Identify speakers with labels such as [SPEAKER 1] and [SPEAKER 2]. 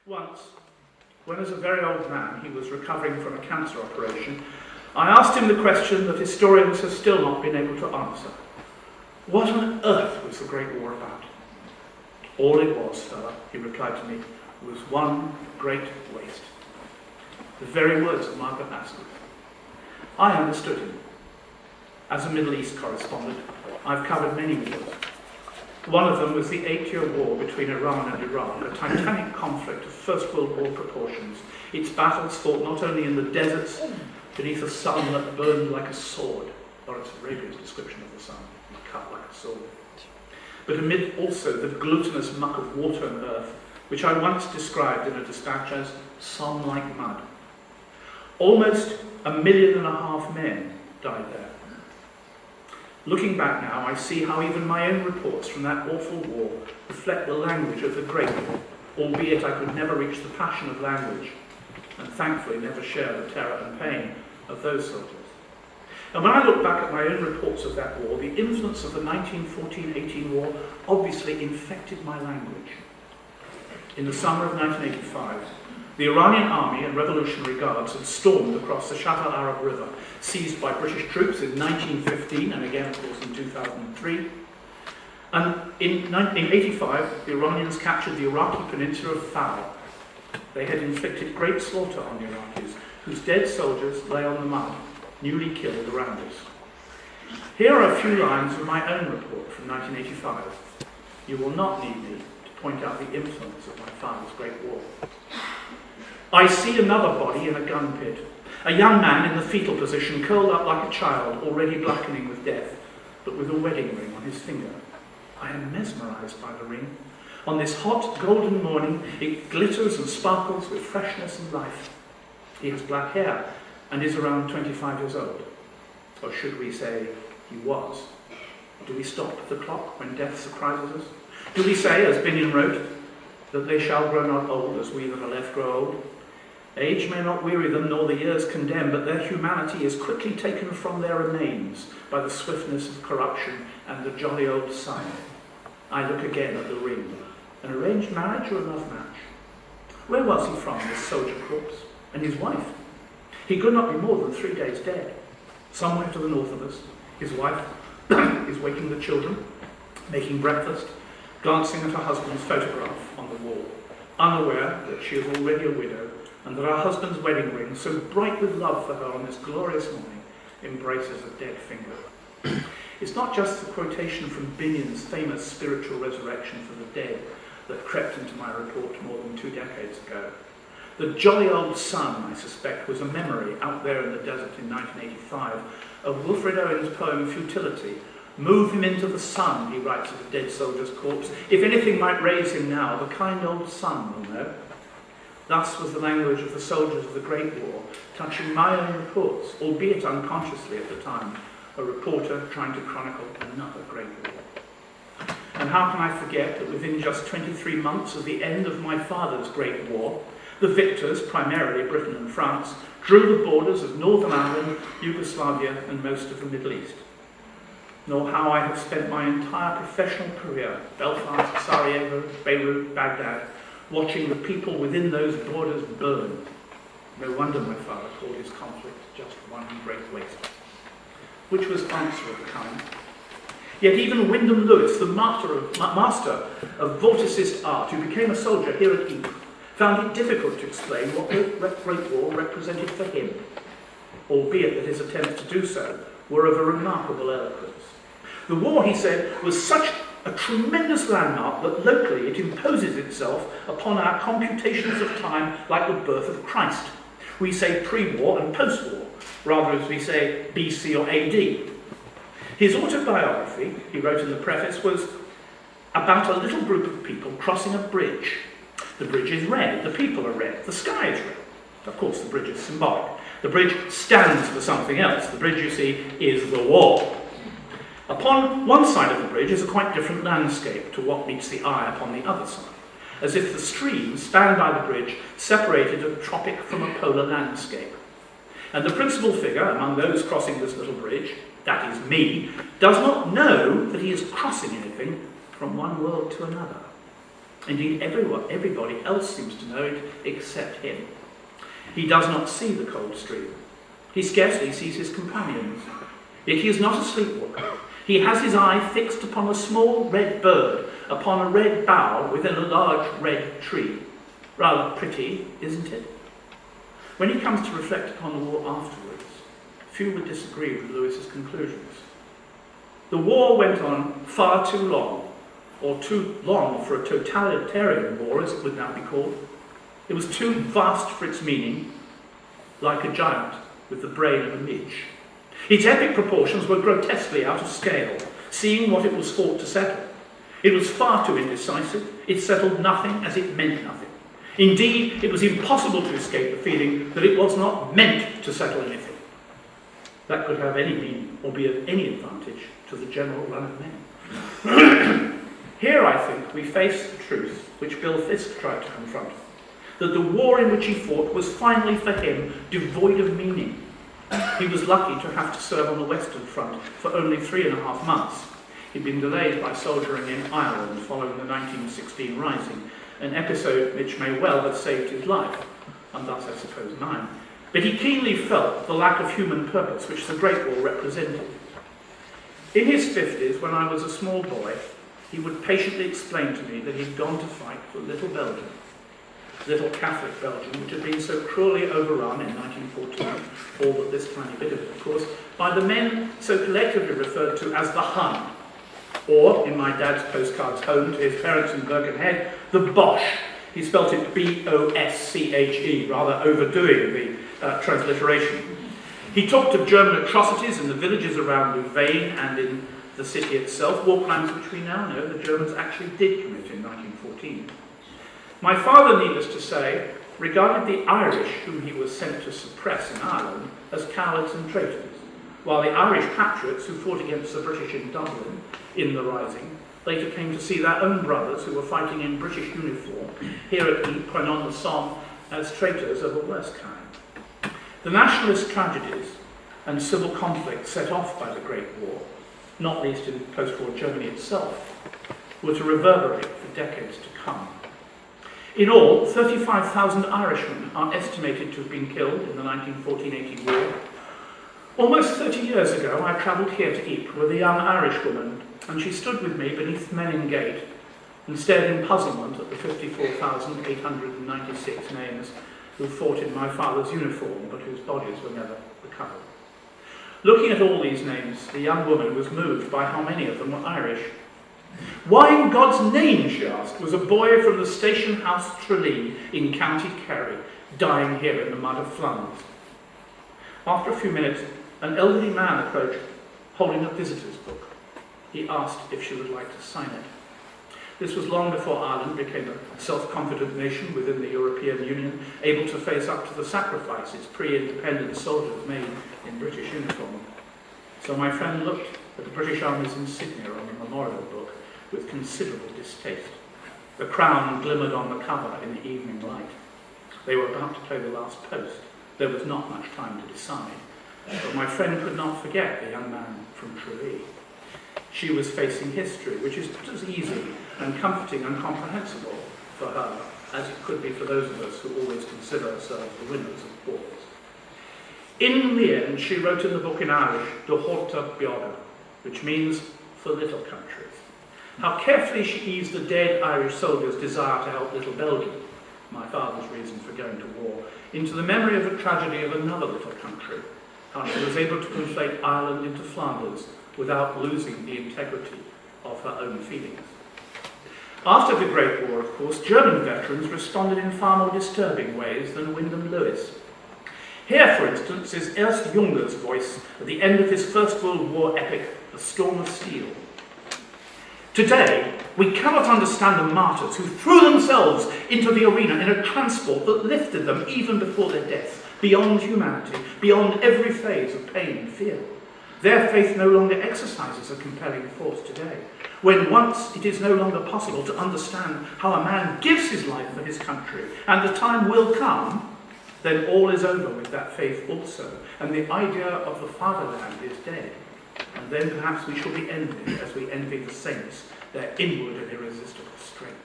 [SPEAKER 1] Once, when as a very old man he was recovering from a cancer operation, I asked him the question that historians have still not been able to answer. What on earth was the Great War about? All it was, fella, he replied to me, was one great waste. The very words of Margaret Asquith. I understood him. As a Middle East correspondent, I've covered many wars. One of them was the 8-year war between Iran and Iraq, a titanic conflict of First World War proportions. Its battles fought not only in the deserts, beneath a sun that burned like a sword, Lawrence Arabian's description of the sun, cut like a sword, but amid also the glutinous muck of water and earth, which I once described in a dispatch as sun like mud. Almost 1.5 million men died there. Looking back now, I see how even my own reports from that awful war reflect the language of the Great War, albeit I could never reach the passion of language, and thankfully never share the terror and pain of those soldiers. And when I look back at my own reports of that war, the influence of the 1914-18 war obviously infected my language. In the summer of 1985, the Iranian army and Revolutionary Guards had stormed across the Shatt al-Arab River, seized by British troops in 1915 and again, of course, in 2003. And in 1985, the Iranians captured the Iraqi peninsula of Fao. They had inflicted great slaughter on the Iraqis, whose dead soldiers lay on the mud, newly killed around us. Here are a few lines from my own report from 1985. You will not need me to point out the influence of my father's Great War. I see another body in a gun pit, a young man in the fetal position, curled up like a child, already blackening with death, but with a wedding ring on his finger. I am mesmerised by the ring. On this hot, golden morning, it glitters and sparkles with freshness and life. He has black hair and is around 25 years old. Or should we say, he was? Do we stop the clock when death surprises us? Do we say, as Binion wrote, that they shall grow not old as we that are left grow old? Age may not weary them, nor the years condemn, but their humanity is quickly taken from their remains by the swiftness of corruption and the jolly old sun. I look again at the ring. An arranged marriage or a love match? Where was he from, this soldier corpse? And his wife? He could not be more than 3 days dead. Somewhere to the north of us, his wife is waking the children, making breakfast, glancing at her husband's photograph on the wall, unaware that she is already a widow, and that her husband's wedding ring, so bright with love for her on this glorious morning, embraces a dead finger. It's not just the quotation from Binion's famous spiritual resurrection for the dead that crept into my report more than 2 decades ago. The jolly old sun, I suspect, was a memory out there in the desert in 1985 of Wilfred Owen's poem Futility. Move him into the sun, he writes of a dead soldier's corpse. If anything might raise him now, the kind old sun will know. Thus was the language of the soldiers of the Great War, touching my own reports, albeit unconsciously at the time, a reporter trying to chronicle another Great War. And how can I forget that within just 23 months of the end of my father's Great War, the victors, primarily Britain and France, drew the borders of Northern Ireland, Yugoslavia, and most of the Middle East. Nor how I have spent my entire professional career, Belfast, Sarajevo, Beirut, Baghdad, watching the people within those borders burn. No wonder my father called his conflict just one great waste. Which was answer of the kind. Yet even Wyndham Lewis, the master of vorticist art, who became a soldier here at Ypres, found it difficult to explain what the Great War represented for him, albeit that his attempts to do so were of a remarkable eloquence. The war, he said, was such a tremendous landmark that locally it imposes itself upon our computations of time like the birth of Christ. We say pre-war and post-war, rather as we say BC or AD. His autobiography, he wrote in the preface, was about a little group of people crossing a bridge. The bridge is red, the people are red, the sky is red. Of course, the bridge is symbolic. The bridge stands for something else. The bridge, you see, is the war. Upon one side of the bridge is a quite different landscape to what meets the eye upon the other side, as if the stream spanned by the bridge separated a tropic from a polar landscape. And the principal figure among those crossing this little bridge, that is me, does not know that he is crossing anything from one world to another. Indeed, everybody else seems to know it except him. He does not see the cold stream. He scarcely sees his companions. Yet he is not a sleepwalker. He has his eye fixed upon a small red bird upon a red bough within a large red tree. Rather pretty, isn't it? When he comes to reflect upon the war afterwards, few would disagree with Lewis's conclusions. The war went on far too long, or too long for a totalitarian war, as it would now be called. It was too vast for its meaning, like a giant with the brain of a midge. Its epic proportions were grotesquely out of scale, seeing what it was fought to settle. It was far too indecisive. It settled nothing as it meant nothing. Indeed, it was impossible to escape the feeling that it was not meant to settle anything that could have any meaning or be of any advantage to the general run of men. Here, I think, we face the truth which Bill Fisk tried to confront, that the war in which he fought was finally for him devoid of meaning. He was lucky to have to serve on the Western Front for only 3.5 months. He'd been delayed by soldiering in Ireland following the 1916 Rising, an episode which may well have saved his life, and thus I suppose mine. But he keenly felt the lack of human purpose which the Great War represented. In his 50s, when I was a small boy, he would patiently explain to me that he'd gone to fight for little Belgium, little Catholic Belgium, which had been so cruelly overrun in 1914, all but this tiny bit of it, of course, by the men so collectively referred to as the Hun, or, in my dad's postcards home to his parents in Birkenhead, the Bosch. He spelt it B-O-S-C-H-E, rather overdoing the transliteration. He talked of German atrocities in the villages around Louvain and in the city itself, war crimes which we now know the Germans actually did commit in 1914. My father, needless to say, regarded the Irish, whom he was sent to suppress in Ireland, as cowards and traitors, while the Irish patriots who fought against the British in Dublin in the Rising later came to see their own brothers who were fighting in British uniform here at Ypres and on the Somme as traitors of a worse kind. The nationalist tragedies and civil conflict set off by the Great War, not least in post-war Germany itself, were to reverberate for decades to come. In all, 35,000 Irishmen are estimated to have been killed in the 1914-18 war. Almost 30 years ago, I travelled here to Ypres with a young Irish woman, and she stood with me beneath Menin Gate and stared in puzzlement at the 54,896 names who fought in my father's uniform, but whose bodies were never recovered. Looking at all these names, the young woman was moved by how many of them were Irish. Why in God's name, she asked, was a boy from the station house Tralee in County Kerry dying here in the mud of Flanders? After a few minutes, an elderly man approached, holding a visitor's book. He asked if she would like to sign it. This was long before Ireland became a self-confident nation within the European Union, able to face up to the sacrifices pre-independence soldiers made in British uniform. So my friend looked at the British Army's insignia on the memorial book with considerable distaste. The crown glimmered on the cover in the evening light. They were about to play the last post. There was not much time to decide. But my friend could not forget the young man from Tralee. She was facing history, which is not as easy and comforting and comprehensible for her as it could be for those of us who always consider ourselves the winners of wars. In the end, she wrote in the book in Irish, De Horta Beaga, which means for little countries. How carefully she eased the dead Irish soldiers' desire to help little Belgium, my father's reason for going to war, into the memory of the tragedy of another little country. How she was able to conflate Ireland into Flanders without losing the integrity of her own feelings. After the Great War, of course, German veterans responded in far more disturbing ways than Wyndham Lewis. Here, for instance, is Ernst Junger's voice at the end of his First World War epic, The Storm of Steel. Today, we cannot understand the martyrs who threw themselves into the arena in a transport that lifted them even before their death, beyond humanity, beyond every phase of pain and fear. Their faith no longer exercises a compelling force today. When once it is no longer possible to understand how a man gives his life for his country, and the time will come, then all is over with that faith also, and the idea of the fatherland is dead. And then perhaps we shall be envied as we envy the saints, their inward and irresistible strength.